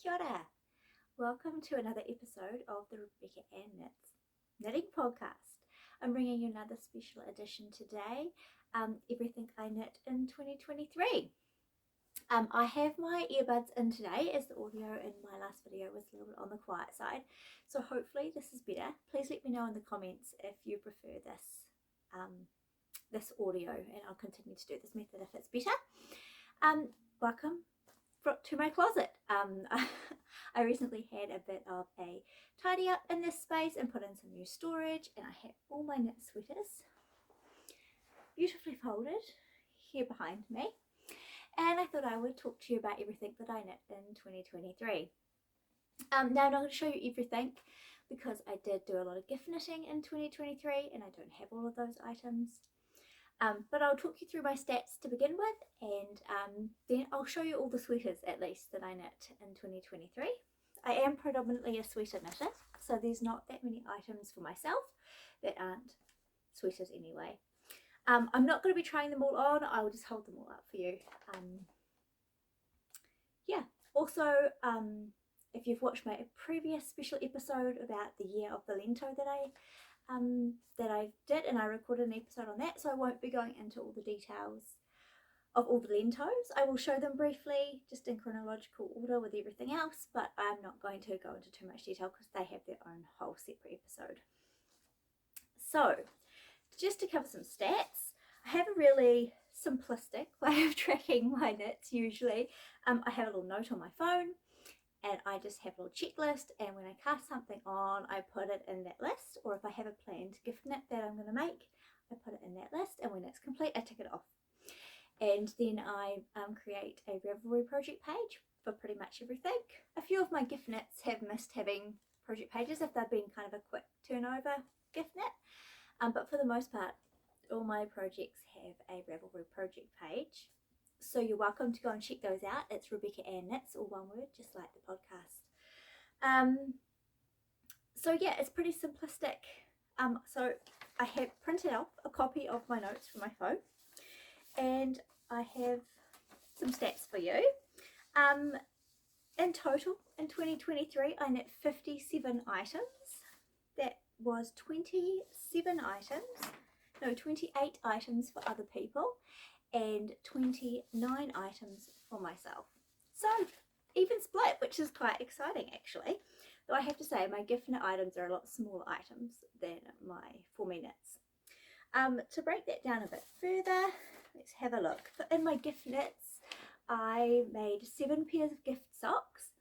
Kia ora. Welcome to another episode of the Rebecca Ann Knitting Podcast. I'm bringing you another special edition today, Everything I Knit in 2023. I have my earbuds in today as the audio in my last video was a little bit on the quiet side, so hopefully this is better. Please let me know in the comments if you prefer this audio, and I'll continue to do this method if it's better. Welcome to my closet. I recently had a bit of a tidy up in this space and put in some new storage, and I have all my knit sweaters beautifully folded here behind me, and I thought I would talk to you about everything that I knit in 2023. Now I'm not going to show you everything because I did do a lot of gift knitting in 2023 and I don't have all of those items. But I'll talk you through my stats to begin with, and then I'll show you all the sweaters at least that I knit in 2023. I am predominantly a sweater knitter, so there's not that many items for myself that aren't sweaters anyway. I'm not going to be trying them all on, I will just hold them all up for you. Also, if you've watched my previous special episode about the year of the lento that I did, and I recorded an episode on that, so I won't be going into all the details of all the lentos. I will show them briefly just in chronological order with everything else, but I'm not going to go into too much detail because they have their own whole separate episode. So just to cover some stats, I have a really simplistic way of tracking my knits usually. I have a little note on my phone and I just have a little checklist, and when I cast something on I put it in that list, or if I have a planned gift knit that I'm going to make I put it in that list, and when it's complete I tick it off. And then I create a Ravelry project page for pretty much everything. A few of my gift knits have missed having project pages if they've been kind of a quick turnover gift knit, but for the most part all my projects have a Ravelry project page. So you're welcome to go and check those out. It's Rebecca Ann Knits, all one word, just like the podcast. So yeah, it's pretty simplistic. So I have printed off a copy of my notes from my phone, and I have some stats for you. In total, in 2023, I knit 57 items. That was 28 items for other people, and 29 items for myself. So even split, which is quite exciting actually. Though I have to say my gift knit items are a lot smaller items than my for me knits. To break that down a bit further, let's have a look. In my gift knits, I made 7 pairs of gift socks,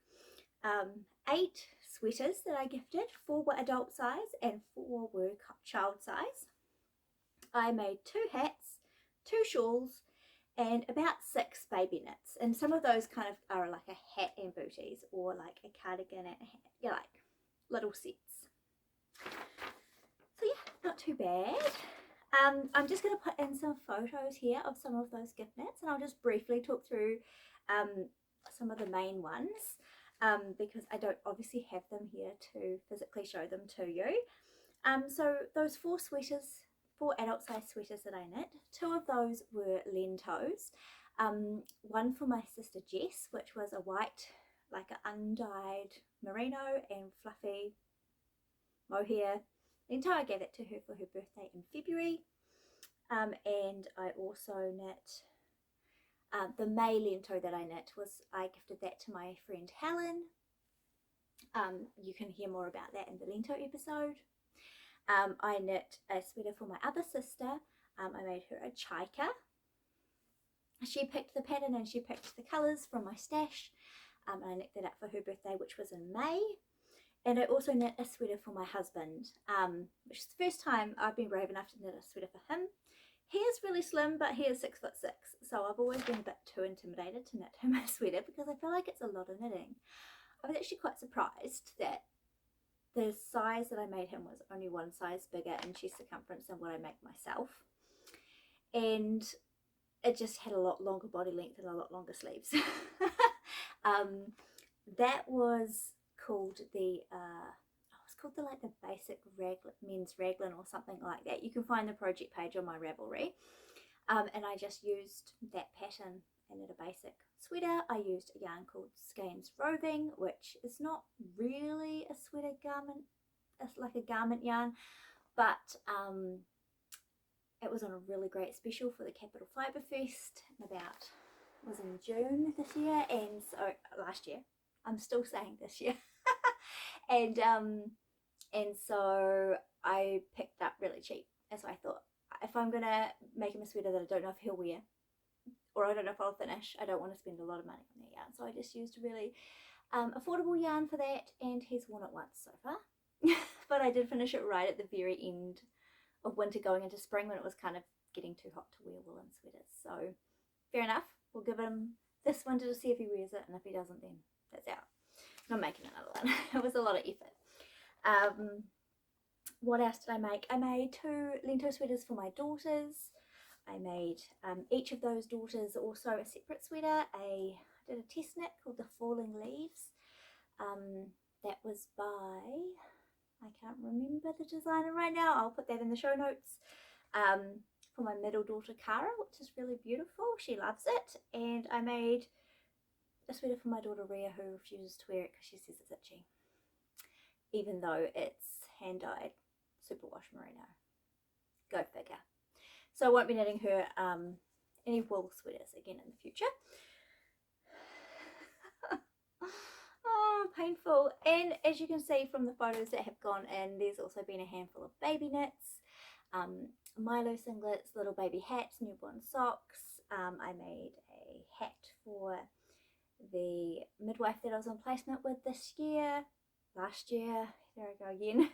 8 sweaters that I gifted, 4 were adult size and 4 were child size. I made 2 hats, 2 shawls, and about 6 baby knits, and some of those kind of are like a hat and booties, or like a cardigan and a hat, like little sets. So yeah, not too bad. I'm just going to put in some photos here of some of those gift knits, and I'll just briefly talk through some of the main ones, because I don't obviously have them here to physically show them to you. So those 4 adult size sweaters that I knit, 2 of those were lentos. One for my sister Jess, which was a white, like an undyed merino and fluffy mohair lento. I gave it to her for her birthday in February. And I also knit the May lento that I knit, I gifted that to my friend Helen. You can hear more about that in the lento episode. I knit a sweater for my other sister. I made her a chaika. She picked the pattern and she picked the colours from my stash. And I knit that up for her birthday, which was in May. And I also knit a sweater for my husband, which is the first time I've been brave enough to knit a sweater for him. He is really slim, but he is 6'6", so I've always been a bit too intimidated to knit him a sweater because I feel like it's a lot of knitting. I was actually quite surprised that the size that I made him was only one size bigger in chest circumference than what I make myself, and it just had a lot longer body length and a lot longer sleeves. That was called the basic men's raglan or something like that. You can find the project page on my Ravelry. and I just used that pattern and did a basic sweater. I used a yarn called Skeins Roving, which is not really a sweater garment, it's like a garment yarn, but it was on a really great special for the Capital Fibre Fest about, was in June this year, and so last year, I'm still saying this year. and so I picked up really cheap, and so I thought, if I'm gonna make him a sweater that I don't know if he'll wear, or I don't know if I'll finish, I don't want to spend a lot of money on that yarn, so I just used a really affordable yarn for that, and he's worn it once so far. But I did finish it right at the very end of winter going into spring, when it was kind of getting too hot to wear woolen sweaters. So fair enough, we'll give him this winter to see if he wears it, and if he doesn't, then that's out. I'm making another one. It was a lot of effort. What else did I make? I made 2 Lento sweaters for my daughters. I made each of those daughters also a separate sweater. I did a test knit called the Falling Leaves. That was by, I can't remember the designer right now, I'll put that in the show notes. For my middle daughter Cara, which is really beautiful, she loves it. And I made a sweater for my daughter Rhea, who refuses to wear it because she says it's itchy, even though it's hand dyed superwash merino. Go figure. So I won't be knitting her any wool sweaters again in the future. Oh, painful. And as you can see from the photos that have gone in, there's also been a handful of baby knits, Milo singlets, little baby hats, newborn socks. I made a hat for the midwife that I was on placement with this year, last year, there I go again.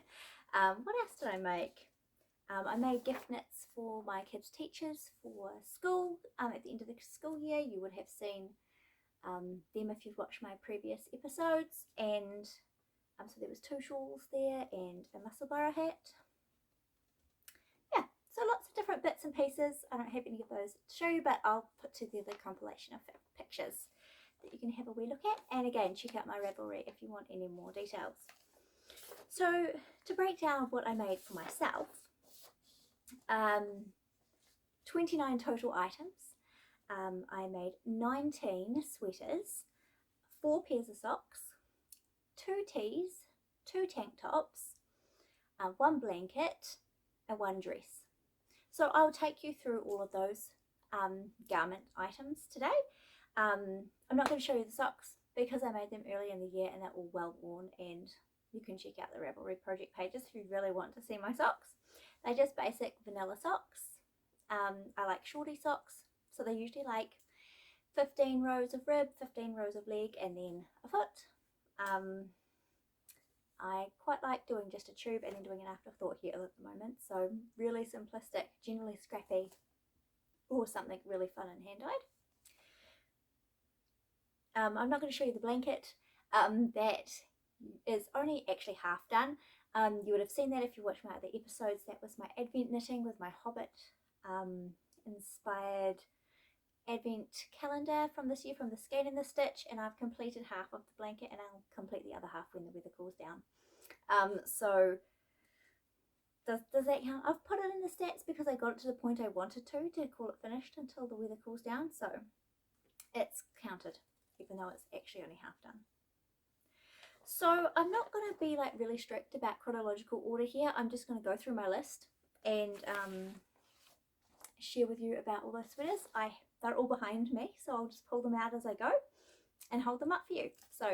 What else did I make? I made gift knits for my kids' teachers for school. At the end of the school year, you would have seen them if you've watched my previous episodes. And so there was 2 shawls there and a musselburgh hat. Yeah, so lots of different bits and pieces. I don't have any of those to show you, but I'll put together a compilation of pictures that you can have a wee look at. And again, check out my Ravelry if you want any more details. So to break down what I made for myself, 29 total items. I made 19 sweaters, 4 pairs of socks, 2 tees, 2 tank tops, 1 blanket, and 1 dress. So I'll take you through all of those garment items today. I'm not going to show you the socks because I made them early in the year and they're all well worn, and you can check out the Ravelry project pages if you really want to see my socks. They're just basic vanilla socks. I like shorty socks, so they're usually like 15 rows of rib, 15 rows of leg, and then a foot. I quite like doing just a tube and then doing an afterthought here at the moment, so really simplistic, generally scrappy, or something really fun and hand dyed. I'm not going to show you the blanket. That is only actually half done. You would have seen that if you watched my other episodes. That was my advent knitting with my Hobbit inspired advent calendar from this year, from the Skein and the Stitch, and I've completed half of the blanket and I'll complete the other half when the weather cools down. So does that count? I've put it in the stats because I got it to the point I wanted to call it finished until the weather cools down, so it's counted even though it's actually only half done. So I'm not going to be like really strict about chronological order here. I'm just going to go through my list and share with you about all those sweaters. They're all behind me, so I'll just pull them out as I go and hold them up for you. So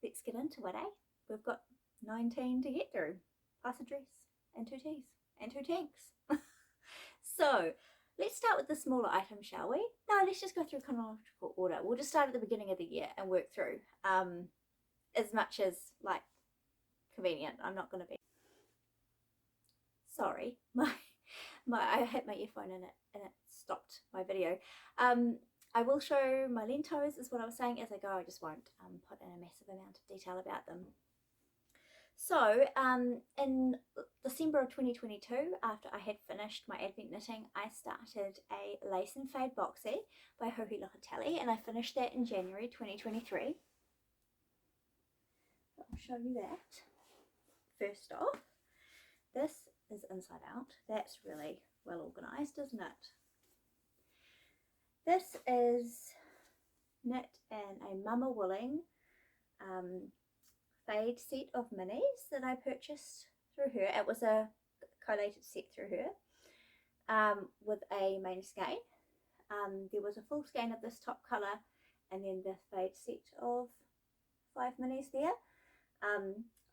let's get into it, eh? We've got 19 to get through, plus a dress and 2 tees and 2 tanks. So let's start with the smaller items, shall we? No, let's just go through chronological order. We'll just start at the beginning of the year and work through as much as like convenient. I'm not going to be, sorry, I hit my earphone and it stopped my video. I will show my lentos, is what I was saying, as I go. I just won't put in a massive amount of detail about them. So in December of 2022, after I had finished my advent knitting, I started a Lace and Fade boxy by Hohi Locatelli, and I finished that in January 2023. I'll show you that. First off, this is inside out. That's really well organised, isn't it? This is knit in a Mama Wooling fade set of minis that I purchased through her. It was a collated set through her with a main skein. There was a full skein of this top colour and then the fade set of 5 minis there.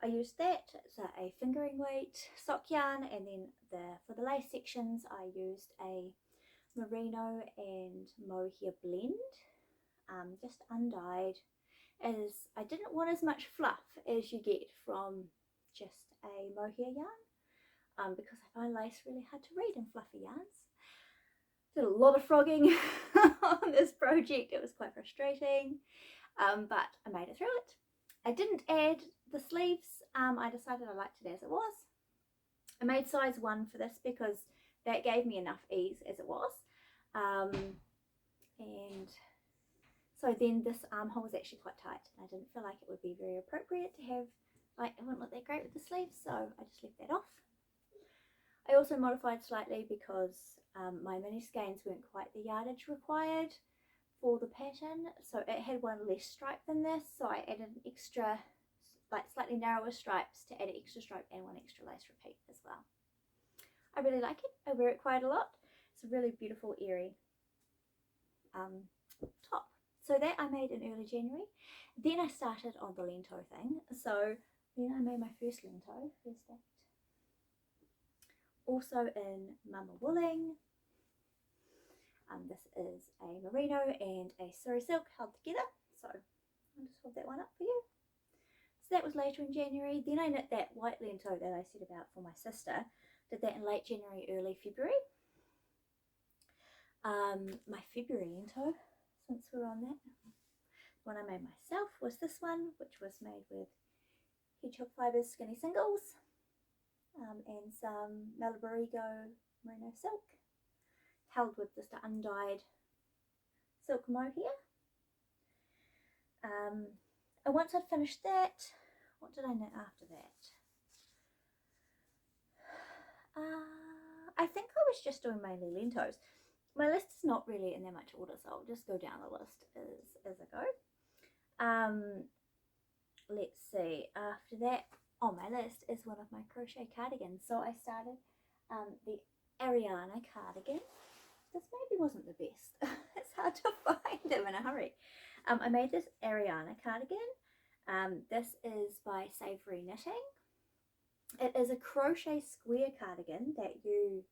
I used that. It's a fingering weight sock yarn, and then for the lace sections I used a merino and mohair blend, just undyed, as I didn't want as much fluff as you get from just a mohair yarn, because I find lace really hard to read in fluffy yarns. Did a lot of frogging on this project. It was quite frustrating, but I made it through it. I didn't add the sleeves. I decided I liked it as it was. I made size 1 for this because that gave me enough ease as it was. And so then this armhole was actually quite tight, and I didn't feel like it would be very appropriate to have, like, it wouldn't look that great with the sleeves, so I just left that off. I also modified slightly because my mini skeins weren't quite the yardage required for the pattern, so it had one less stripe than this, so I added an extra, like slightly narrower stripes to add an extra stripe and one extra lace repeat as well. I really like it. I wear it quite a lot. It's a really beautiful, airy top. So that I made in early January. Then I started on the lento thing. So then I made my first lento. Here's that. Also in Mama Wooling. This is a merino and a Surrey silk held together. So I'll just hold that one up for you. So that was later in January. Then I knit that white lento that I said about for my sister. Did that in late January, early February. My February lento, since we're on that, the one I made myself was this one, which was made with hedgehog fibres skinny singles and some Malabarigo merino silk, held with just an undyed silk mohair. And once I'd finished that, what did I knit after that? I think I was just doing mainly lentos. My list is not really in that much order, so I'll just go down the list as I go. Let's see, after that on my list is one of my crochet cardigans. So I started the Ariana cardigan. This maybe wasn't the best. It's hard to find them in a hurry. I made this Ariana cardigan. This is by Savory Knitting. It is a crochet square cardigan that you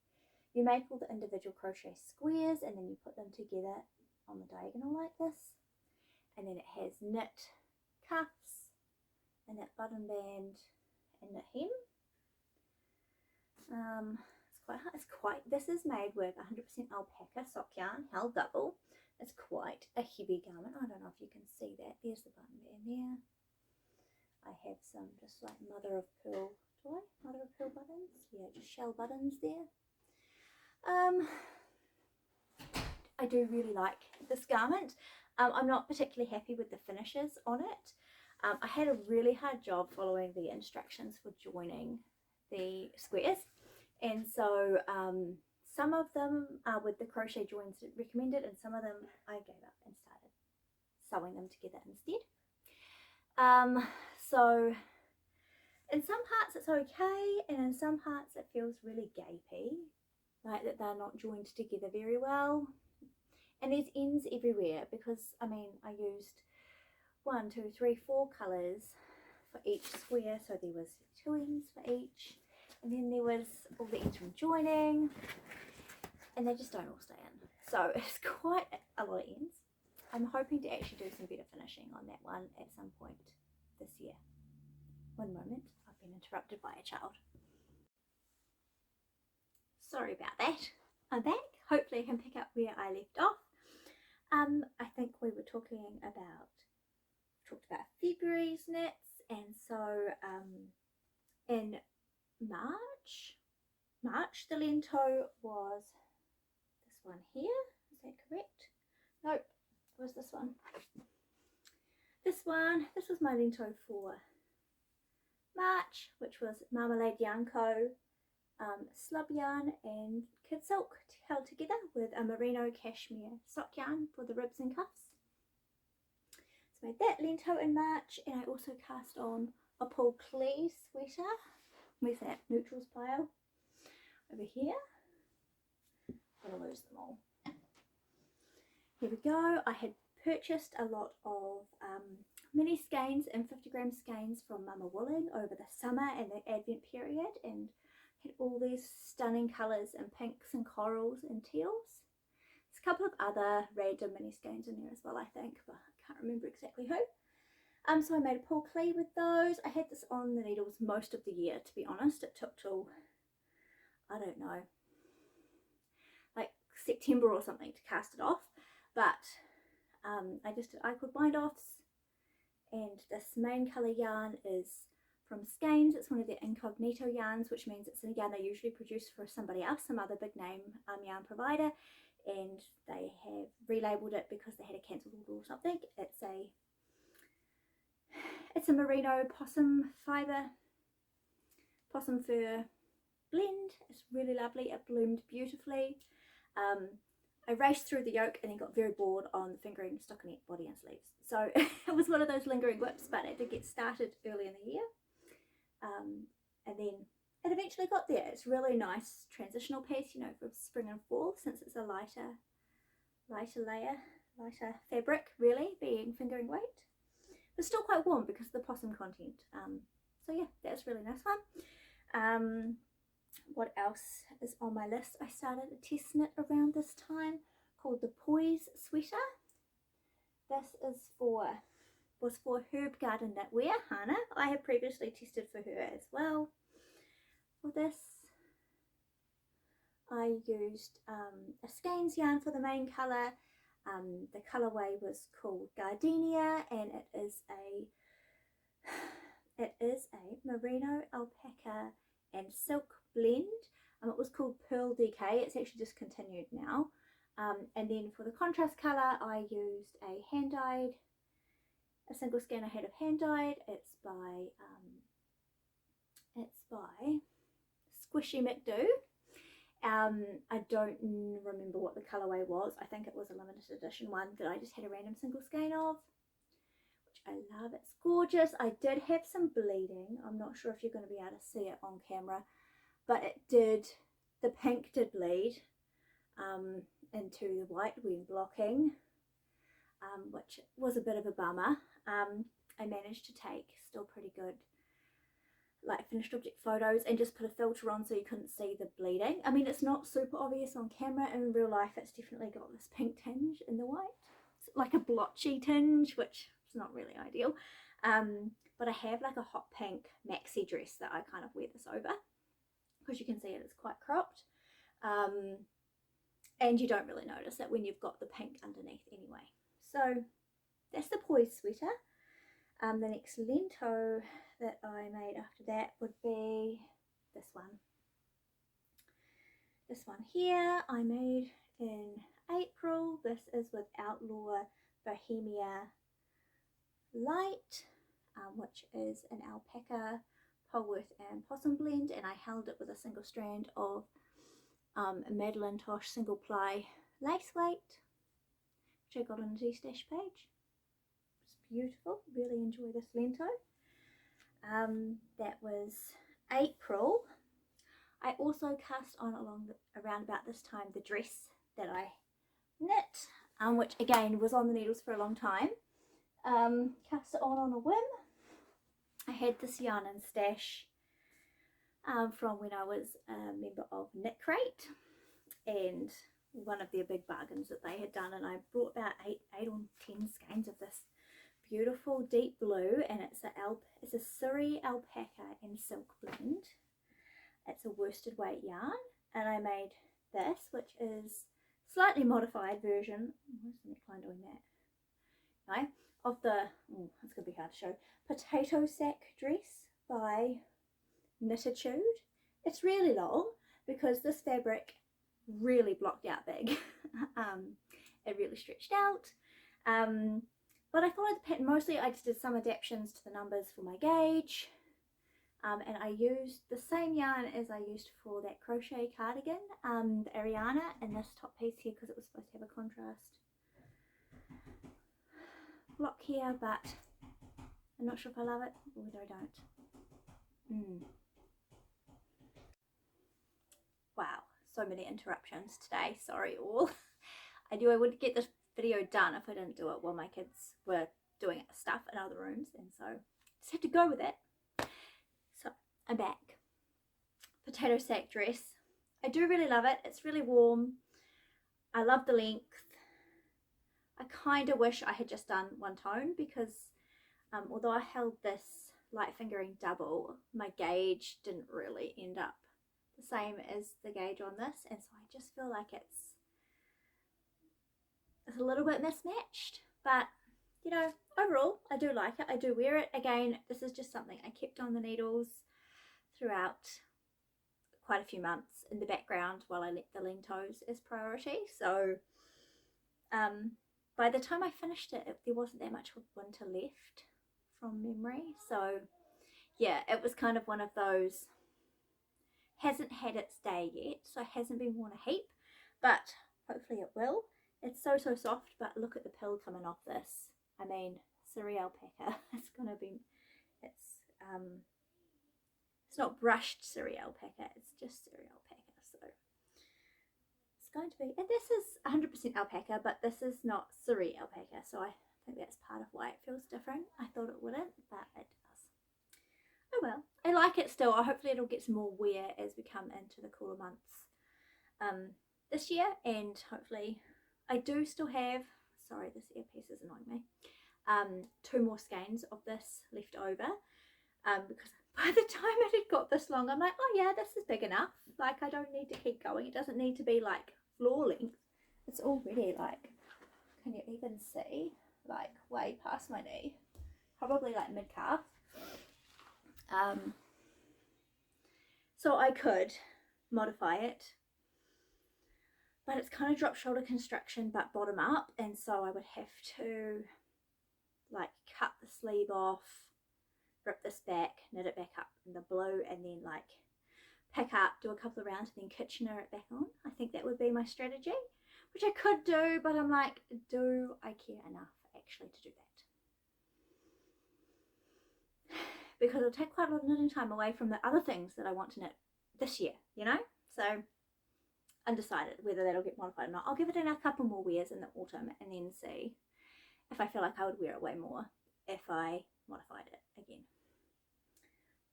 make all the individual crochet squares and then you put them together on the diagonal like this. And then it has knit cuffs, a knit button band, and knit hem. It's quite hard. This is made with 100% alpaca sock yarn, held double. It's quite a heavy garment. I don't know if you can see that. There's the button band there. I have some just like mother of pearl buttons. Yeah, just shell buttons there. I do really like this garment. I'm not particularly happy with the finishes on it. I had a really hard job following the instructions for joining the squares, and so some of them are with the crochet joins recommended, and some of them I gave up and started sewing them together instead. So in some parts it's okay, and in some parts it feels really gapey, like that they're not joined together very well. And there's ends everywhere because I mean I used 1, 2, 3, 4 colours for each square, so there was 2 ends for each, and then there was all the ends from joining, and they just don't all stay in. So it's quite a lot of ends. I'm hoping to actually do some better finishing on that one at some point this year. One moment, I've been interrupted by a child. Sorry about that. I'm back. Hopefully I can pick up where I left off. I think we were talking about February's knits, and so in March the lento was this one here. Is that correct? Nope, it was this one. This was my lento for March, which was Marmalade Yarn Co. slub yarn and kid silk held together with a merino cashmere sock yarn for the ribs and cuffs. So I made that lento in March, and I also cast on a Paul Klee sweater. Where's that neutrals pile? Over here. I'm going to lose them all. Here we go. I had purchased a lot of mini skeins and 50-gram skeins from Mama Wooling over the summer and the Advent period, and had all these stunning colours in pinks and corals and teals. There's a couple of other random mini skeins in there as well, I think, but I can't remember exactly who. So I made a Paul Klee with those. I had this on the needles most of the year, to be honest. It took till, I don't know, like September or something to cast it off, but I just did I-cord bind offs, and this main colour yarn is from Skeins. It's one of their incognito yarns, which means it's a yarn they usually produce for somebody else, some other big name yarn provider, and they have relabeled it because they had a cancelled order or something. It's a merino possum fur blend. It's really lovely. It bloomed beautifully. I raced through the yoke and then got very bored on the fingering, stockinette, body and sleeves. So it was one of those lingering whips, but it did get started early in the year. And then it eventually got there. It's really nice transitional piece, you know, for spring and fall, since it's a lighter fabric, really, being fingering weight. But still quite warm because of the possum content. So yeah, that's a really nice one. What else is on my list? I started a test knit around this time called the Poise sweater. This was for Herb Garden Knitwear, Hannah. I have previously tested for her as well. For this, I used a Skeins yarn for the main colour. The colourway was called Gardenia, and it is a merino, alpaca and silk blend. It was called Pearl DK. It's actually discontinued now. And then for the contrast colour, I used a single skein I had of hand dyed. It's by Squishy McDo. I don't remember what the colourway was. I think it was a limited edition one that I just had a random single skein of, which I love. It's gorgeous. I did have some bleeding. I'm not sure if you're going to be able to see it on camera, but the pink did bleed into the white when blocking, which was a bit of a bummer. I managed to take still pretty good like finished object photos and just put a filter on so you couldn't see the bleeding. I mean, it's not super obvious on camera. In real life, it's definitely got this pink tinge in the white. It's like a blotchy tinge, which is not really ideal. But I have like a hot pink maxi dress that I kind of wear this over, because you can see it's quite cropped. And you don't really notice it when you've got the pink underneath anyway. So that's the Poise sweater. The next lento that I made after that would be this one. This one here I made in April. This is with Outlaw Bohemia Light, which is an alpaca, Polworth and possum blend, and I held it with a single strand of Madeline Tosh single ply lace weight, which I got on the G-Stash page. It's beautiful. Really enjoy this lento. That was April. I also cast on around about this time the dress that I knit, which again was on the needles for a long time. Cast it on a whim. I had this yarn in stash from when I was a member of Knit Crate, and one of their big bargains that they had done, and I brought about 8 or 10 skeins of this beautiful deep blue, and it's a Surrey alpaca and silk blend. It's a worsted weight yarn, and I made this, which is slightly modified version. Where's the neckline doing that? No, of the it's gonna be hard to show, potato sack dress by Knititude. It's really long because this fabric really blocked out big. It really stretched out. But I followed the pattern mostly. I just did some adaptations to the numbers for my gauge. and I used the same yarn as I used for that crochet cardigan, the Ariana, and this top piece here because it was supposed to have a contrast block here, but I'm not sure if I love it or whether I don't. Wow, so many interruptions today, sorry all. I knew I wouldn't get this video done if I didn't do it while my kids were doing stuff in other rooms, and so just had to go with it. So I'm back. Potato sack dress. I do really love it. It's really warm. I love the length. I kind of wish I had just done one tone because although I held this light fingering double, my gauge didn't really end up the same as the gauge on this, and so I just feel like it's a little bit mismatched, but you know, overall I do like it. I do wear it. Again, this is just something I kept on the needles throughout quite a few months in the background while I let the lean toes as priority. So by the time I finished it, there wasn't that much winter left from memory. So yeah, it was kind of one of those, hasn't had its day yet, so it hasn't been worn a heap, but hopefully it will. It's so soft, but look at the pill coming off this. I mean, Suri alpaca. It's gonna be, it's not brushed Suri alpaca, it's just Suri alpaca. So it's going to be, and this is 100% alpaca, but this is not Suri alpaca, so I think that's part of why it feels different. I thought it wouldn't, but it does. Oh well, I like it still. Hopefully it'll get some more wear as we come into the cooler months this year, and hopefully I do still have, sorry this earpiece is annoying me, 2 more skeins of this left over, because by the time it had got this long I'm like, oh yeah, this is big enough, like I don't need to keep going, it doesn't need to be like floor length. It's already like, can you even see, like way past my knee, probably like mid-calf. So I could modify it, but it's kind of drop shoulder construction but bottom up, and so I would have to like cut the sleeve off, rip this back, knit it back up in the blue, and then like pick up, do a couple of rounds, and then Kitchener it back on. I think that would be my strategy, which I could do, but I'm like, do I care enough actually to do that? Because it'll take quite a lot of knitting time away from the other things that I want to knit this year, you know? So undecided whether that'll get modified or not. I'll give it a couple more wears in the autumn and then see if I feel like I would wear it way more if I modified it again.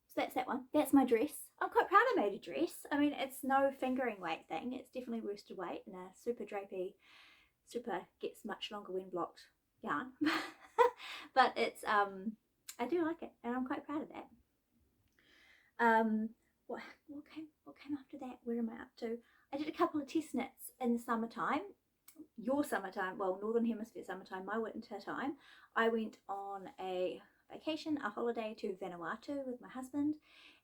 So that's that one. That's my dress. I'm quite proud I made a dress. I mean, it's no fingering weight thing. It's definitely worsted weight and a super drapey, super gets much longer when blocked yarn. But it's I do like it, and I'm quite proud of that. What came after that? Where am I up to? I did a couple of test knits in the summertime. Your summertime, well, Northern Hemisphere summertime, my winter time. I went on a vacation, a holiday to Vanuatu with my husband,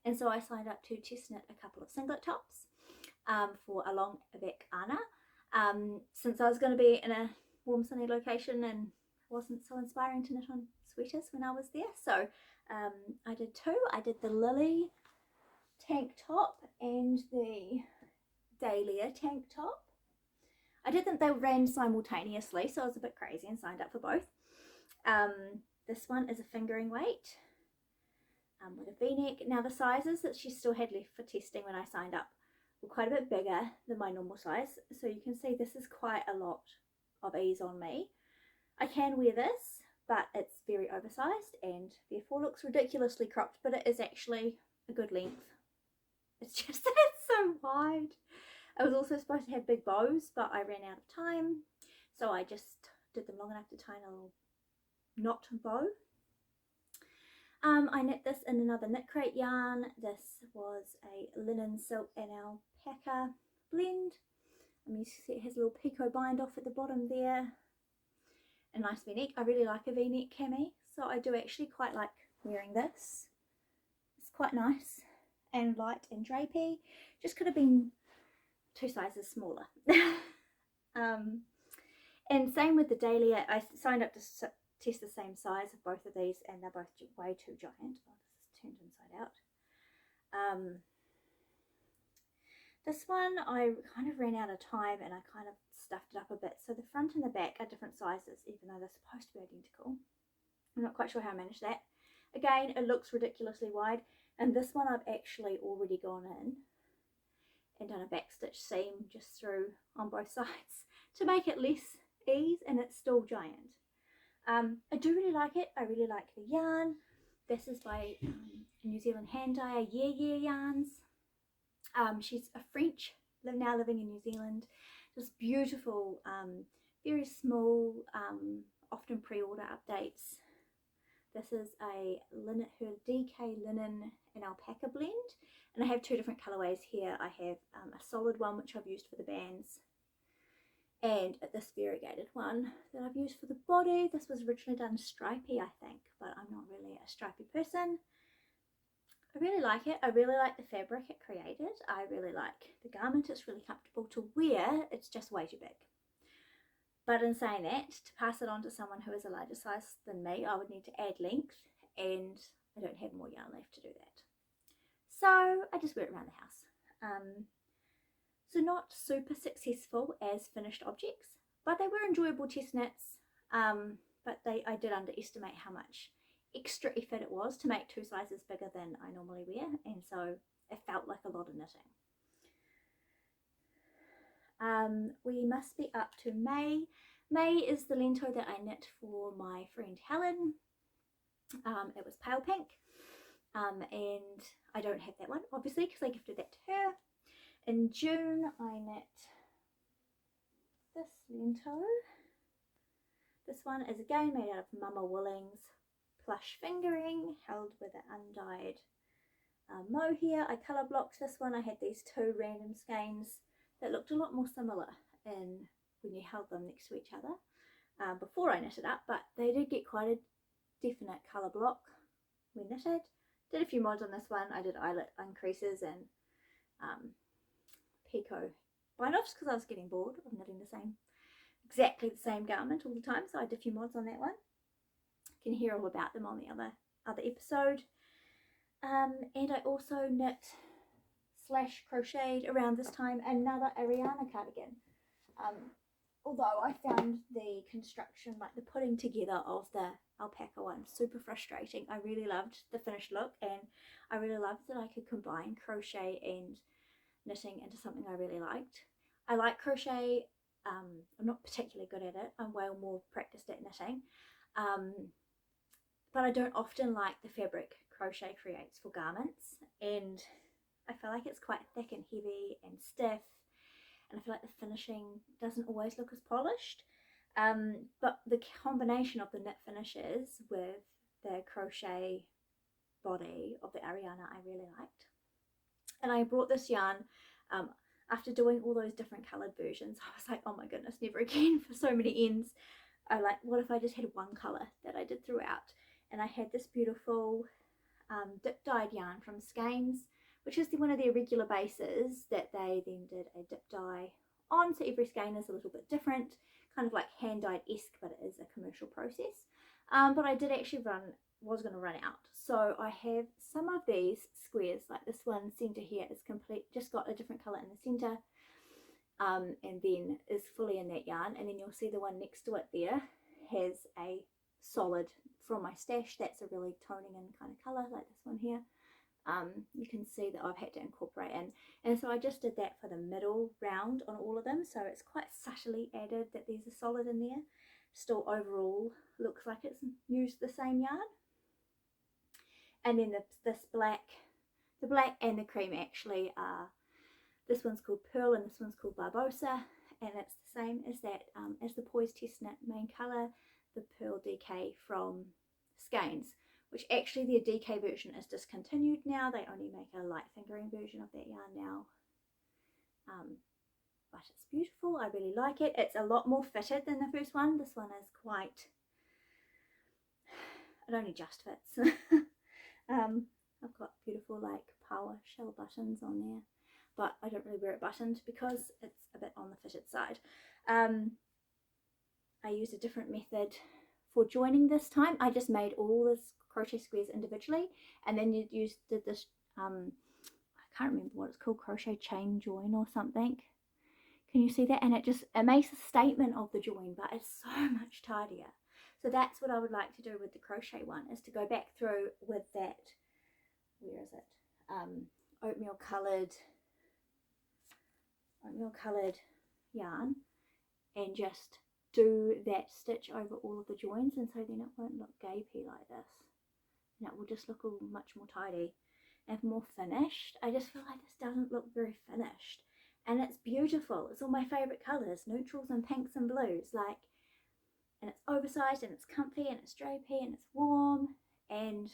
and so I signed up to test knit a couple of singlet tops for a long back Ana. Since I was going to be in a warm sunny location and wasn't so inspiring to knit on sweaters when I was there, so I did 2. I did the Lily tank top and the Dahlia tank top. I did think they ran simultaneously, so I was a bit crazy and signed up for both. This one is a fingering weight with a v-neck. Now the sizes that she still had left for testing when I signed up were quite a bit bigger than my normal size, so you can see this is quite a lot of ease on me. I can wear this, but it's very oversized and therefore looks ridiculously cropped, but it is actually a good length. It's just that it's so wide. I was also supposed to have big bows, but I ran out of time, so I just did them long enough to tie a little knot bow. I knit this in another knit crate yarn. This was a linen, silk and alpaca blend. I mean, you see it has a little picot bind off at the bottom there. A nice v-neck. I really like a v-neck cami, so I do actually quite like wearing this. It's quite nice and light and drapey. Just could have been 2 sizes smaller. And same with the Dahlia. I signed up to test the same size of both of these, and they're both way too giant. Oh, this is turned inside out. This one I kind of ran out of time and I kind of stuffed it up a bit. So the front and the back are different sizes, even though they're supposed to be identical. I'm not quite sure how I managed that. Again, it looks ridiculously wide, and this one I've actually already gone in and done a backstitch seam just through on both sides to make it less ease, and it's still giant. I do really like it. I really like the yarn. This is by New Zealand hand dyer Yeah Yarns. She's a French, now living in New Zealand. Just beautiful, very small, often pre-order updates. This is her DK linen and alpaca blend, and I have two different colorways here. I have a solid one which I've used for the bands, and this variegated one that I've used for the body. This was originally done stripy, I think, but I'm not really a stripy person. I really like it. I really like the fabric it created. I really like the garment. It's really comfortable to wear. It's just way too big. But in saying that, to pass it on to someone who is a larger size than me, I would need to add length, and I don't have more yarn left to do that. So I just wear it around the house. So not super successful as finished objects, but they were enjoyable test knits. But I did underestimate how much extra effort it was to make 2 sizes bigger than I normally wear, and so it felt like a lot of knitting. We must be up to May. May is the lento that I knit for my friend Helen. It was pale pink, and I don't have that one obviously because I gifted that to her. In June I knit this lento. This one is again made out of Mama Wooling's plush fingering, held with an undyed mohair. I colour blocked this one. I had these 2 random skeins that looked a lot more similar in when you held them next to each other before I knitted up, but they did get quite a definite colour block when knitted. Did a few mods on this one. I did eyelet increases and picot bind-offs because I was getting bored of knitting exactly the same garment all the time, so I did a few mods on that one. You can hear all about them on the other episode. And I also knit / crocheted around this time another Ariana cardigan. Although I found the construction, like the putting together of the alpaca one, super frustrating. I really loved the finished look, and I really loved that I could combine crochet and knitting into something I really liked. I like crochet. I'm not particularly good at it. I'm way more practiced at knitting. But I don't often like the fabric crochet creates for garments, and I feel like it's quite thick and heavy and stiff, and I feel like the finishing doesn't always look as polished. But the combination of the knit finishes with the crochet body of the Ariana I really liked. And I brought this yarn after doing all those different coloured versions. I was like, oh my goodness, never again for so many ends. I like, what if I just had one colour that I did throughout? And I had this beautiful dip dyed yarn from Skeins, which is one of their regular bases that they then did a dip dye on. So every skein is a little bit different, kind of like hand dyed-esque, but it is a commercial process. But I did actually was going to run out. So I have some of these squares, like this one centre here is complete, just got a different colour in the centre, and then is fully in that yarn. And then you'll see the one next to it there has a solid from my stash. That's a really toning in kind of colour, like this one here. You can see that I've had to incorporate in, and so I just did that for the middle round on all of them, so it's quite subtly added that there's a solid in there. Still overall looks like it's used the same yarn. And then the black and the cream actually are, this one's called Pearl and this one's called Barbosa, and it's the same as that as the Poise Test Knit main colour, the Pearl DK from Skeins, which actually their DK version is discontinued now. They only make a light fingering version of that yarn now. But it's beautiful. I really like it. It's a lot more fitted than the first one. This one is quite, it only just fits. I've got beautiful like power shell buttons on there, but I don't really wear it buttoned because it's a bit on the fitted side. I used a different method for joining this time. I just made all this crochet squares individually, and then did this can't remember what it's called, crochet chain join or something. Can you see that? And it makes a statement of the join, but it's so much tidier. So that's what I would like to do with the crochet one, is to go back through with that, where is it, oatmeal coloured yarn, and just do that stitch over all of the joins, and so then it won't look gapey like this, and it will just look much more tidy and more finished. I just feel like this doesn't look very finished, and it's beautiful. It's all my favourite colours, neutrals and pinks and blues, like, and it's oversized and it's comfy and it's drapey and it's warm, and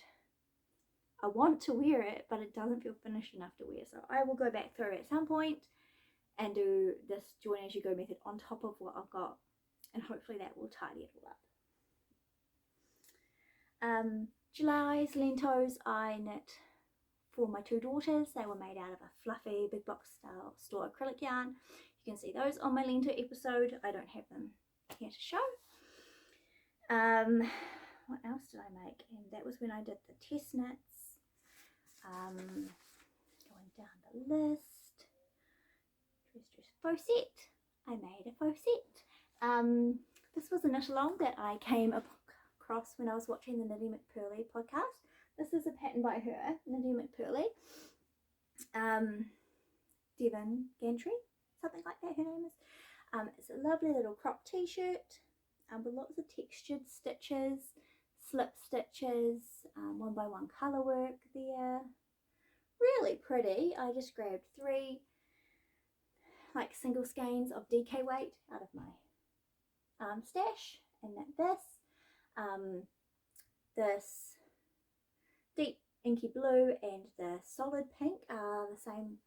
I want to wear it, but it doesn't feel finished enough to wear. So I will go back through at some point and do this join as you go method on top of what I've got, and hopefully that will tidy it all up. July's lentos I knit for my two daughters. They were made out of a fluffy big box style store acrylic yarn. You can see those on my lento episode. I don't have them here to show. What else did I make? And that was when I did the test knits. Going down the list, dress faux set. I made a faux set. This was a knit along that I came across when I was watching the Knitting McPurley podcast. This is a pattern by her, Knitting McPurley. Devon Gantry, something like that her name is. It's a lovely little crop t-shirt with lots of textured stitches, slip stitches, one by one colour work there. Really pretty. I just grabbed 3 like single skeins of DK weight out of my stash, and knit this deep inky blue and the solid pink are the same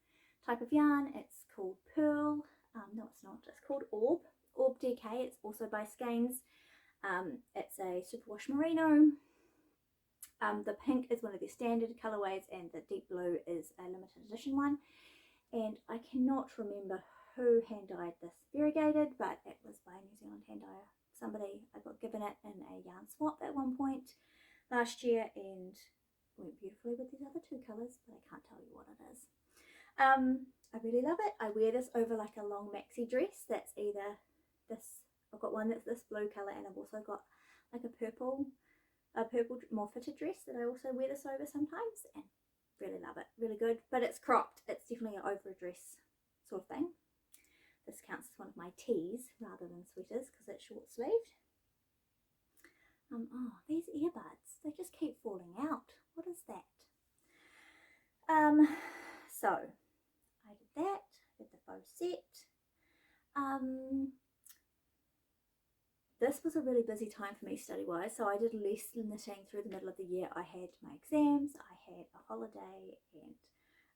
type of yarn. It's called Pearl. No, it's not. It's called Orb DK. It's also by Skeins. It's a superwash merino. The pink is one of their standard colorways, and the deep blue is a limited edition one. And I cannot remember who hand dyed this variegated, but it was by New Zealand hand dyer. Somebody, I got given it in a yarn swap at one point last year, and went beautifully with these other 2 colours, but I can't tell you what it is. I really love it. I wear this over like a long maxi dress that's either this, I've got one that's this blue colour, and I've also got like a purple more fitted dress that I also wear this over sometimes, and really love it. Really good, but it's cropped. It's definitely an over a dress sort of thing. This counts as one of my tees rather than sweaters because it's short sleeved. Oh, these earbuds, they just keep falling out. What is that? So I did that, did the faux set. This was a really busy time for me study-wise, so I did less knitting through the middle of the year. I had my exams, I had a holiday, and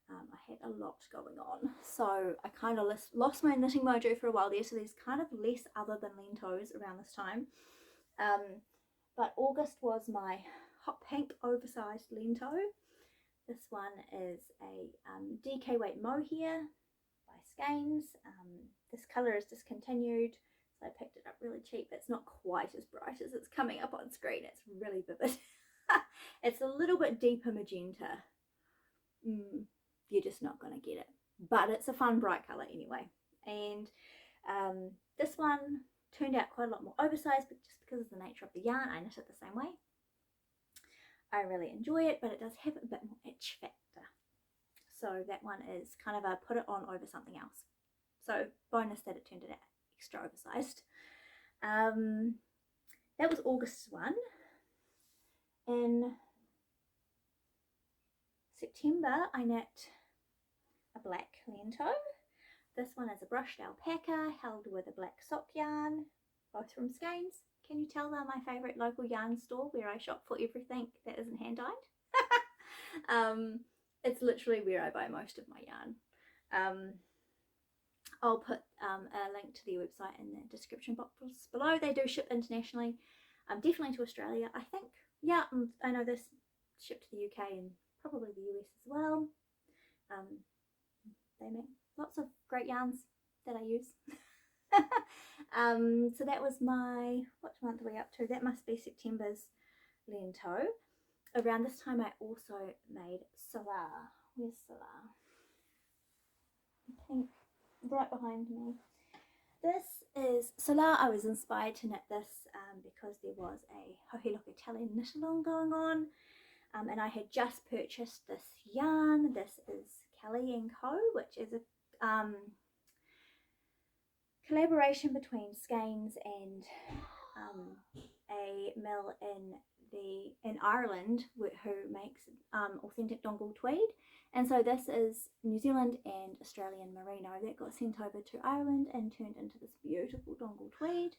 I had a lot going on. So I kind of lost my knitting mojo for a while there, so there's kind of less other than lentos around this time. But August was my hot pink oversized lento. This one is a DK weight mohair by Skeins. This colour is discontinued, so I picked it up really cheap. It's not quite as bright as it's coming up on screen. It's really vivid. It's a little bit deeper magenta. You're just not going to get it, but it's a fun bright colour anyway. And this one turned out quite a lot more oversized, but just because of the nature of the yarn, I knit it the same way. I really enjoy it, but it does have a bit more itch factor. So that one is kind of a put it on over something else. So bonus that it turned it out extra oversized. That was August's one. In September, I knit a black lento. This one is a brushed alpaca held with a black sock yarn, both from Skeins. Can you tell they're my favourite local yarn store where I shop for everything that isn't hand dyed? It's literally where I buy most of my yarn. I'll put a link to their website in the description box below. They do ship internationally, definitely to Australia, I think. Yeah, I know this shipped to the UK and probably the US as well. They make lots of great yarns that I use. So that was my, what month are we up to? That must be September's lento. Around this time I also made Solar. Where's Solar? pink right behind me. This is Solar. I was inspired to knit this because there was a Hohi Look Italian knit along going on, and I had just purchased this yarn. This is Kelly & Co, which is a collaboration between Skeins and a mill in Ireland who makes authentic dongle tweed. And so this is New Zealand and Australian merino that got sent over to Ireland and turned into this beautiful dongle tweed.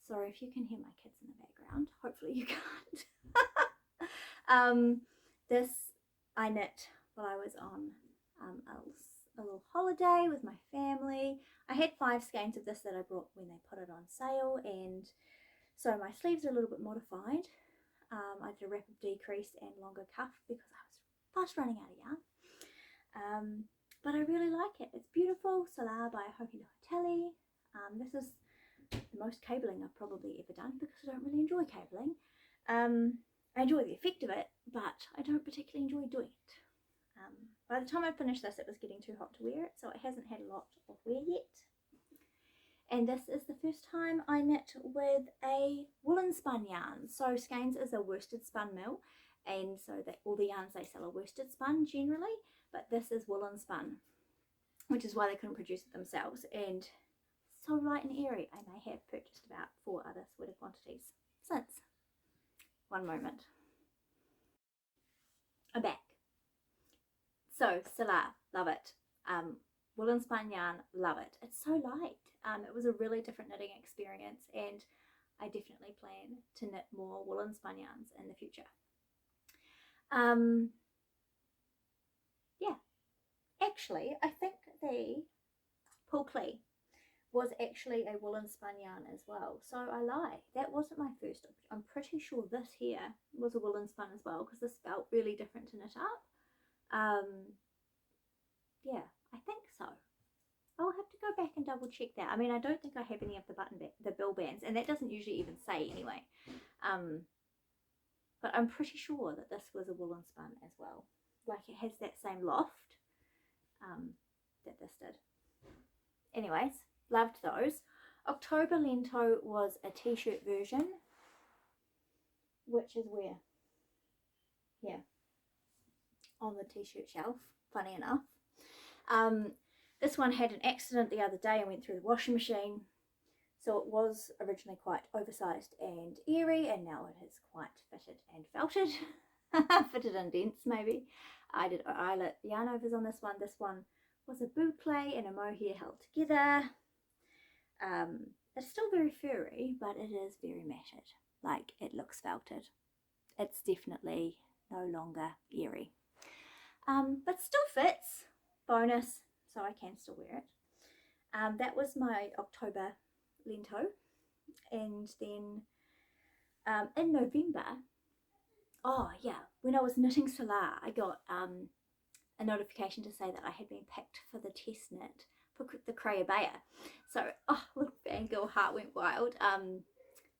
Sorry if you can hear my kids in the background. Hopefully you can't. This I knit while I was on a little holiday with my family. I had 5 skeins of this that I brought when they put it on sale, and so my sleeves are a little bit modified. I did a rapid decrease and longer cuff because I was fast running out of yarn. But I really like it. It's beautiful. Solar by Hohi Look. This is the most cabling I've probably ever done because I don't really enjoy cabling. I enjoy the effect of it, but I don't particularly enjoy doing it. By the time I finished this, it was getting too hot to wear it, so it hasn't had a lot of wear yet. And this is the first time I knit with a woolen spun yarn. So Skeins is a worsted spun mill, and so that all the yarns they sell are worsted spun generally, but this is woolen spun, which is why they couldn't produce it themselves. And so light and airy. I may have purchased about 4 other sweater quantities since. One moment. I'm back. So Solar, love it. Woolen spun yarn, love it. It's so light. It was a really different knitting experience, and I definitely plan to knit more woolen spun yarns in the future. Yeah, actually I think the Pulclea was actually a woolen spun yarn as well, so I lie, that wasn't my first. I'm pretty sure this here was a woolen spun as well because this felt really different to knit up. Yeah, I think so. I'll have to go back and double check that. I mean, I don't think I have any of the bill bands, and that doesn't usually even say anyway. But I'm pretty sure that this was a woolen spun as well. Like it has that same loft that this did. Anyways, loved those. October Lento was a t-shirt version, which is where? Yeah, on the t-shirt shelf, funny enough. This one had an accident the other day and went through the washing machine, so it was originally quite oversized and airy, and now it is quite fitted and felted. Fitted and dense maybe. I did eyelet yarn overs on this one. This one was a boucle and a mohair held together. It's still very furry, but it is very matted. Like, it looks felted. It's definitely no longer airy. But still fits. Bonus, so I can still wear it. That was my October Lento. And then in November, oh yeah, when I was knitting Solar, I got a notification to say that I had been picked for the test knit for the Crayabea. So, oh, little fangirl heart went wild.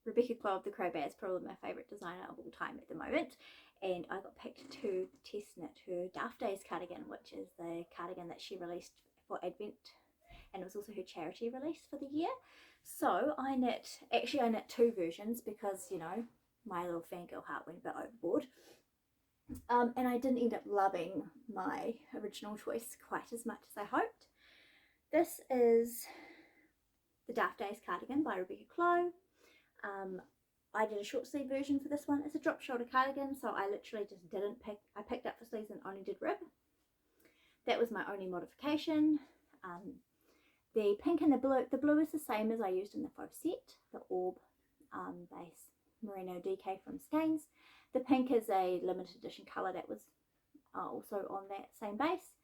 Rebecca Clow of the Crayabea is probably my favourite designer of all time at the moment, and I got picked to test knit her Daft Days cardigan, which is the cardigan that she released for Advent, and it was also her charity release for the year. So I knit 2 versions because, you know, my little fangirl heart went a bit overboard. And I didn't end up loving my original choice quite as much as I hoped. This is the Daft Days cardigan by Rebecca Clow. I did a short sleeve version for this one. It's a drop shoulder cardigan, so I literally just I picked up the sleeves and only did rib. That was my only modification. The pink and the blue is the same as I used in the faux set, the Orb base merino DK from Skeins. The pink is a limited edition colour that was also on that same base.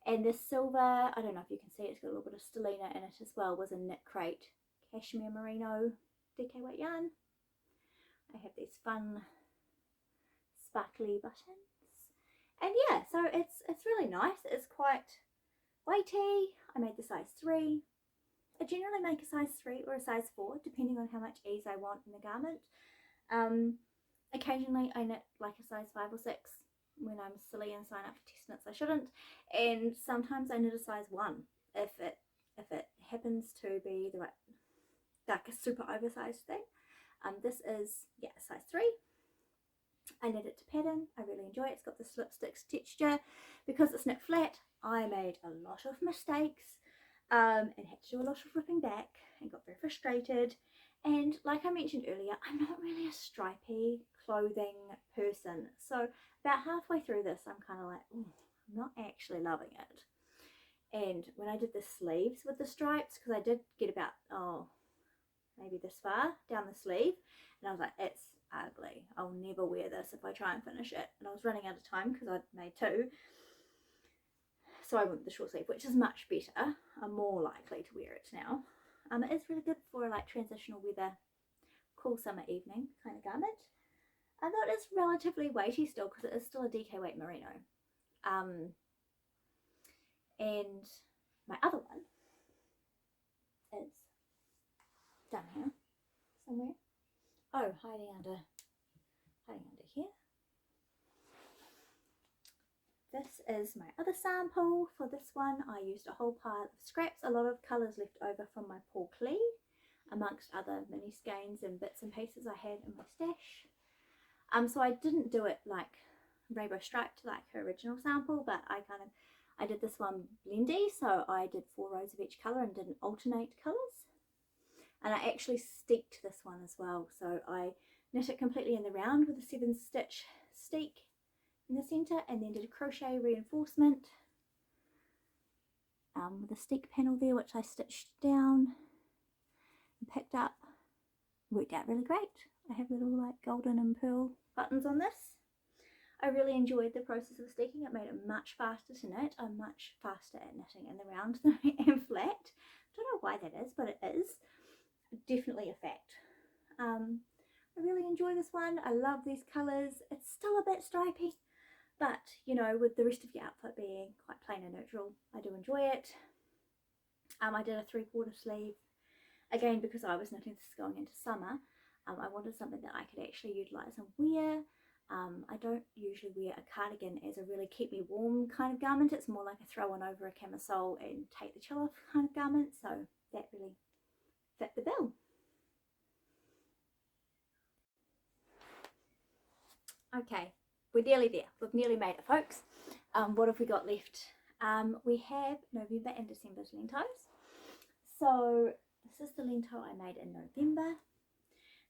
And this silver, I don't know if you can see, it's got a little bit of stellina in it as well, was a Knit Crate cashmere merino DK weight yarn. I have these fun sparkly buttons. And yeah, so it's really nice. It's quite weighty. I made the size 3. I generally make a size 3 or a size 4, depending on how much ease I want in the garment. Occasionally I knit like a size 5 or 6, when I'm silly and sign up for test knits I shouldn't, and sometimes I knit a size 1 if it happens to be the right, like a super oversized thing. This is, yeah, size 3. I knit it to pattern. I really enjoy it. It's got the slipstitch texture. Because it's knit flat, I made a lot of mistakes and had to do a lot of ripping back and got very frustrated. And like I mentioned earlier, I'm not really a stripy clothing person. So about halfway through this, I'm kind of like, I'm not actually loving it. And when I did the sleeves with the stripes, because I did get about, maybe this far down the sleeve, and I was like, it's ugly. I'll never wear this if I try and finish it. And I was running out of time because I'd made 2. So I went with the short sleeve, which is much better. I'm more likely to wear it now. It is really good for like transitional weather, cool summer evening kind of garment. I thought it's relatively weighty still because it is still a DK weight merino. And my other one is down here somewhere. Oh, hiding under here. This is my other sample. For this one, I used a whole pile of scraps, a lot of colours left over from my Paul Klee, amongst other mini skeins and bits and pieces I had in my stash. So I didn't do it like rainbow striped like her original sample, but I did this one blendy, so I did 4 rows of each colour and didn't alternate colours. And I actually steeked this one as well, so I knit it completely in the round with a 7-stitch steek in the centre, and then did a crochet reinforcement with a steek panel there, which I stitched down and picked up. Worked out really great. I have little like golden and pearl buttons on this. I really enjoyed the process of steeking. It made it much faster to knit. I'm much faster at knitting in the round than I am flat. I don't know why that is, but it is definitely a fact. I really enjoy this one. I love these colours. It's still a bit stripy, but you know, with the rest of your outfit being quite plain and neutral, I do enjoy it. I did a 3/4 sleeve again because I was knitting this going into summer. I wanted something that I could actually utilise and wear. I don't usually wear a cardigan as a really keep me warm kind of garment. It's more like a throw on over a camisole and take the chill off kind of garment, so that really fit the bill. Okay, we're nearly there. We've nearly made it, folks. What have we got left? We have November and December's lentos. So this is the lento I made in November.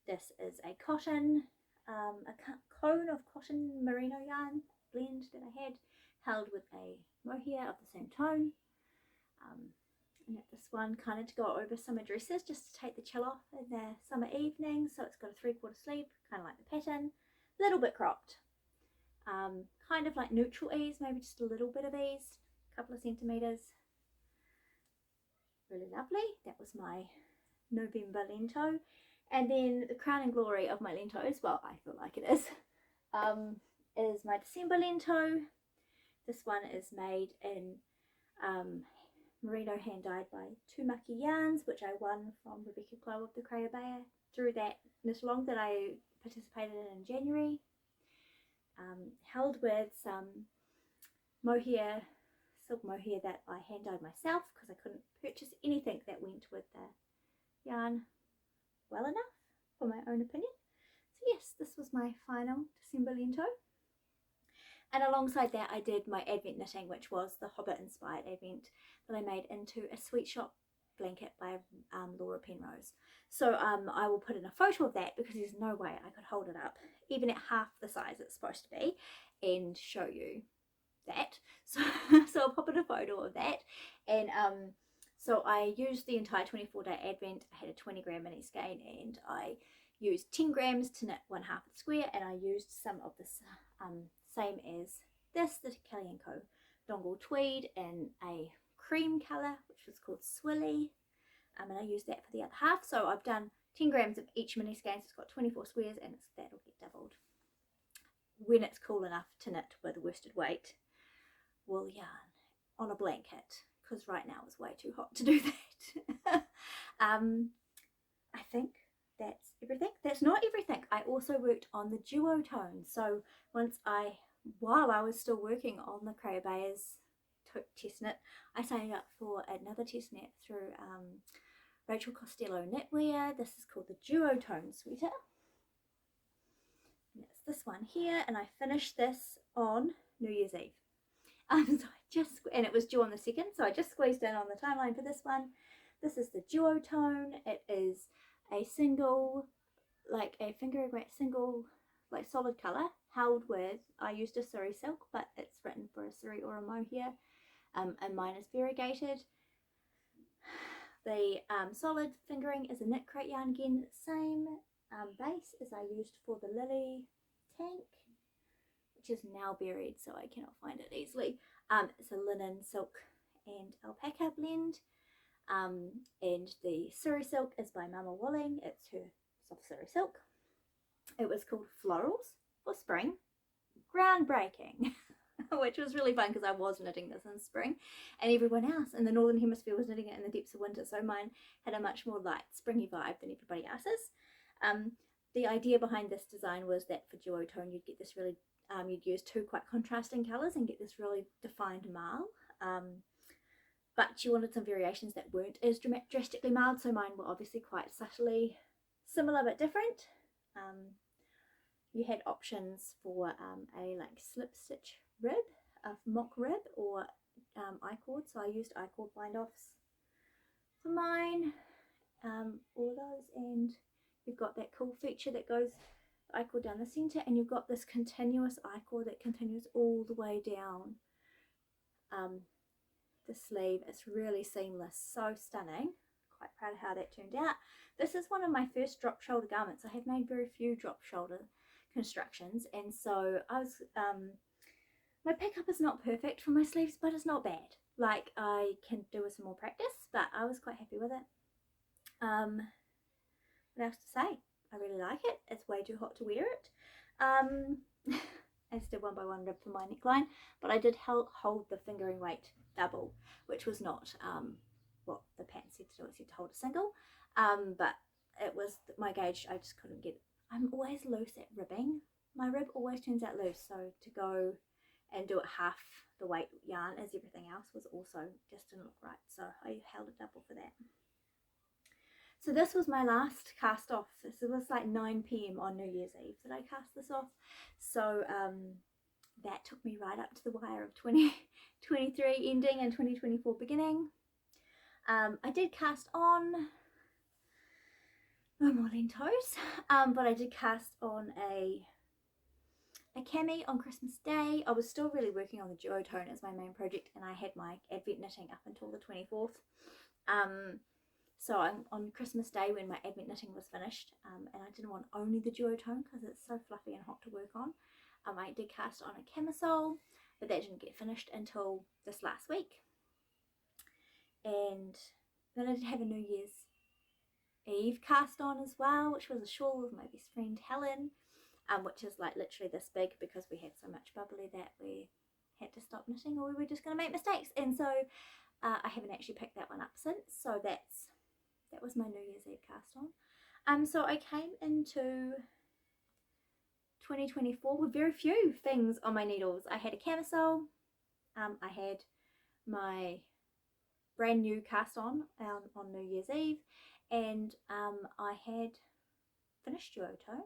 This is a cotton, a cone of cotton merino yarn blend that I had, held with a mohair of the same tone. And this one kind of to go over summer dresses, just to take the chill off in the summer evening. So it's got a 3/4 sleeve, kind of like the pattern, a little bit cropped. Kind of like neutral ease, maybe just a little bit of ease, a couple of centimetres. Really lovely. That was my November lento. And then the crown and glory of my lentos, well, I feel like it is my December lento. This one is made in merino hand dyed by Two Mucky Yarns, which I won from Rebecca Glow of the Cray Bear through that knit along that I participated in January. Held with some mohair, silk mohair that I hand dyed myself because I couldn't purchase anything that went with the yarn well enough for my own opinion. So yes, this was my final December lento. And alongside that I did my Advent knitting, which was the Hobbit inspired Advent that I made into a sweet shop blanket by Laura Penrose. So I will put in a photo of that because there's no way I could hold it up even at half the size it's supposed to be and show you that. So I'll pop in a photo of that. And so I used the entire 24-day Advent. I had a 20-gram mini skein and I used 10 grams to knit 1/2 of the square, and I used some of this same as this, the Kelly & Co dongle tweed in a cream colour, which was called Swilly, and I used that for the other half. So I've done 10 grams of each mini skein, so it's got 24 squares, and that'll get doubled when it's cool enough to knit with worsted weight wool yarn on a blanket, because right now it's way too hot to do that. I think that's everything. That's not everything. I also worked on the duo tone. So once I while I was still working on the Crayabeyers test knit, I signed up for another test knit through Rachel Costello Knitwear. This is called the Duotone sweater. And it's this one here, and I finished this on New Year's Eve. And it was due on the 2nd, so I just squeezed in on the timeline for this one. This is the Duotone. It is a single, like a finger weight single, like solid colour, held with, I used a Surrey silk, but it's written for a Surrey or a mohair, and mine is variegated. The solid fingering is a knit crate yarn, again, same base as I used for the Lily tank, which is now buried, so I cannot find it easily. It's a linen, silk and alpaca blend, and the Surrey silk is by Mama Walling. It's her soft Surrey silk. It was called Florals for Spring. Groundbreaking. Which was really fun because I was knitting this in spring, and everyone else in the Northern Hemisphere was knitting it in the depths of winter, so mine had a much more light springy vibe than everybody else's. The idea behind this design was that for duotone you'd get this really, you'd use two quite contrasting colours and get this really defined marl, but you wanted some variations that weren't as drastically marled, so mine were obviously quite subtly similar but different. You had options for a like slip stitch rib, a mock rib, or I-cord, so I used I-cord bind offs for mine, all of those, and you've got that cool feature that goes I-cord down the centre, and you've got this continuous I-cord that continues all the way down the sleeve. It's really seamless, so stunning. Quite proud of how that turned out. This is one of my first drop shoulder garments. I have made very few drop shoulder constructions, and so I was my pickup is not perfect for my sleeves, but it's not bad. Like, I can do with some more practice, but I was quite happy with it. What else to say? I really like it. It's way too hot to wear it. I just did 1x1 rib for my neckline, but I did hold the fingering weight double, which was not what the pattern said to do. It said to hold a single, but it was my gauge. I just couldn't get it. I'm always loose at ribbing. My rib always turns out loose, so to go and do it half the weight yarn as everything else was also just didn't look right, so I held it double for that. So this was my last cast off. This was like 9 p.m. on New Year's Eve that I cast this off, so that took me right up to the wire of 2023 ending and 2024 beginning. I did cast on no more lentos, but I did cast on a cami on Christmas Day. I was still really working on the duotone as my main project, and I had my advent knitting up until the 24th. So on Christmas Day, when my advent knitting was finished, and I didn't want only the duotone because it's so fluffy and hot to work on, I did cast on a camisole, but that didn't get finished until this last week. And then I did have a New Year's Eve cast on as well, which was a shawl with my best friend Helen, which is like literally this big because we had so much bubbly that we had to stop knitting or we were just going to make mistakes, and so I haven't actually picked that one up since. So that was my New Year's Eve cast on. So I came into 2024 with very few things on my needles. I had a camisole, I had my brand new cast on New Year's Eve, and I had finished duotone.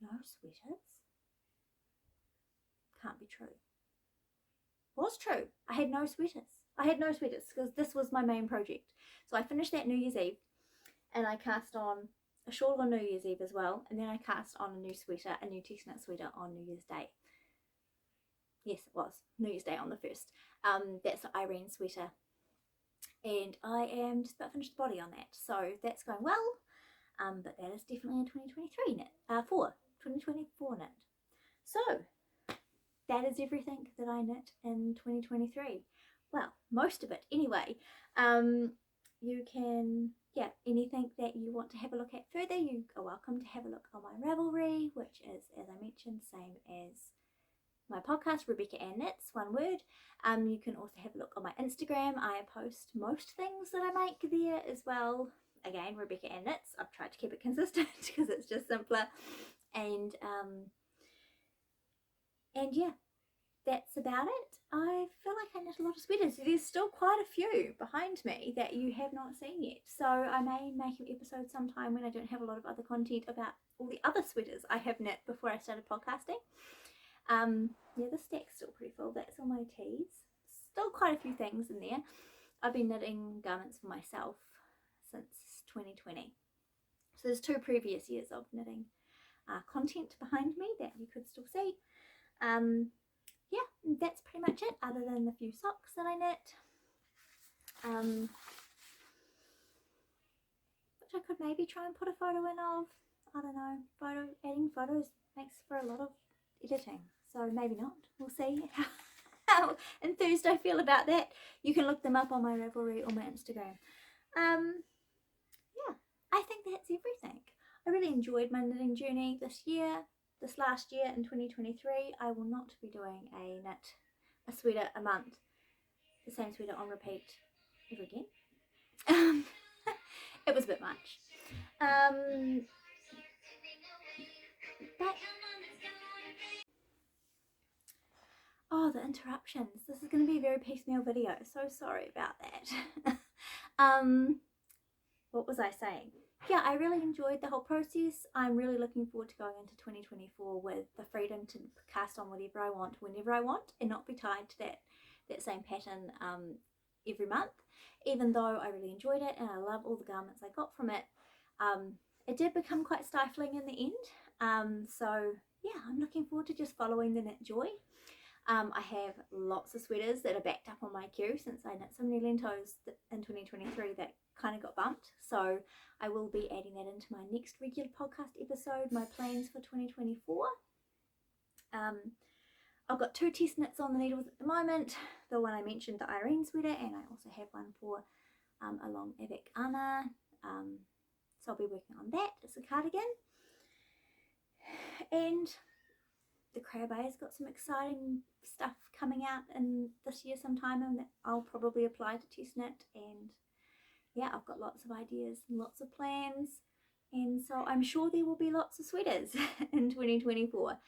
No sweaters. Can't be true. Was true. I had no sweaters. I had no sweaters because this was my main project. So I finished that New Year's Eve, and I cast on a shawl on New Year's Eve as well, and then I cast on a new sweater, a new text knit sweater on New Year's Day. Yes, it was New Year's Day on the 1st. That's the Irene sweater, and I am just about finished the body on that, so that's going well. But that is definitely a 2023 knit, 2024 knit. So that is everything that I knit in 2023. Well, most of it anyway. You can, anything that you want to have a look at further, you are welcome to have a look on my Ravelry, which is, as I mentioned, same as my podcast, Rebecca Ann Knits, one word. You can also have a look on my Instagram. I post most things that I make there as well. Again, Rebecca Ann Knits. I've tried to keep it consistent because it's just simpler. And And yeah, that's about it. I feel like I knit a lot of sweaters. There's still quite a few behind me that you have not seen yet, so I may make an episode sometime when I don't have a lot of other content about all the other sweaters I have knit before I started podcasting. Yeah, the stack's still pretty full. That's all my tees. Still quite a few things in there. I've been knitting garments for myself since 2020, so there's 2 previous years of knitting content behind me that you could still see. Yeah, that's pretty much it, other than the few socks that I knit, which I could maybe try and put a photo in of. I don't know, adding photos makes for a lot of editing, so maybe not. We'll see how enthused I feel about that. You can look them up on my Ravelry or my Instagram. Yeah, I think that's everything. I really enjoyed my knitting journey this last year in 2023. I will not be doing a sweater a month, the same sweater on repeat ever again. It was a bit much. But oh, the interruptions. This is going to be a very piecemeal video. So sorry about that. What was I saying? Yeah, I really enjoyed the whole process. I'm really looking forward to going into 2024 with the freedom to cast on whatever I want, whenever I want, and not be tied to that same pattern every month. Even though I really enjoyed it and I love all the garments I got from it, it did become quite stifling in the end. So yeah, I'm looking forward to just following the knit joy. I have lots of sweaters that are backed up on my queue since I knit so many lentos in 2023 that kind of got bumped, so I will be adding that into my next regular podcast episode, my plans for 2024. I've got 2 test knits on the needles at the moment, the one I mentioned, the Irene sweater, and I also have one for a long avec Anna, so I'll be working on that. It's a cardigan, and the Crab Eye's got some exciting stuff coming out in this year sometime, and that I'll probably apply to test knit. And yeah, I've got lots of ideas and lots of plans, and so I'm sure there will be lots of sweaters in 2024.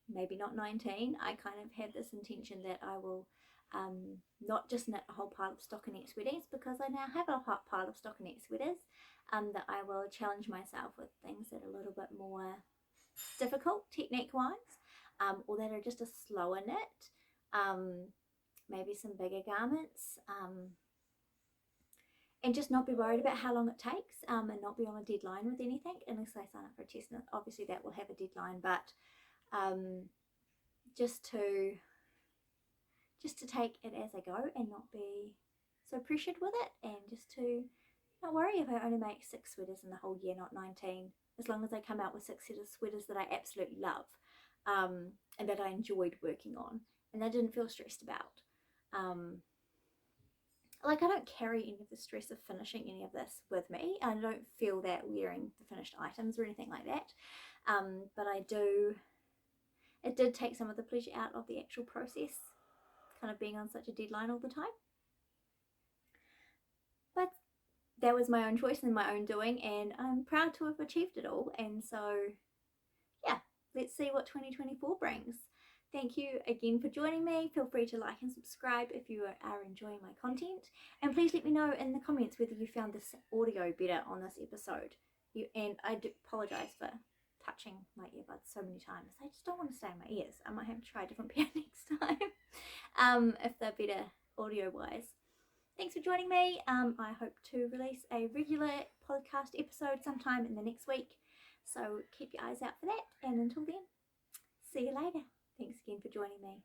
Maybe not 19. I kind of have this intention that I will not just knit a whole pile of stockinette sweaters, because I now have a hot pile of stockinette sweaters, that I will challenge myself with things that are a little bit more difficult technique wise, or that are just a slower knit, maybe some bigger garments, and just not be worried about how long it takes, and not be on a deadline with anything unless I sign up for a test knit. Obviously that will have a deadline, but just to take it as I go and not be so pressured with it, and just to not worry if I only make 6 sweaters in the whole year, not 19, as long as I come out with 6 sweaters that I absolutely love, and that I enjoyed working on and I didn't feel stressed about. Like, I don't carry any of the stress of finishing any of this with me. I don't feel that wearing the finished items or anything like that, but it did take some of the pleasure out of the actual process, kind of being on such a deadline all the time. But that was my own choice and my own doing, and I'm proud to have achieved it all. And so yeah, let's see what 2024 brings. Thank you again for joining me. Feel free to like and subscribe if you are enjoying my content, and please let me know in the comments whether you found this audio better on this episode. And I do apologise for touching my earbuds so many times. They just don't want to stay in my ears. I might have to try a different pair next time, if they're better audio wise. Thanks for joining me. I hope to release a regular podcast episode sometime in the next week, so keep your eyes out for that. And until then, see you later. Thanks again for joining me.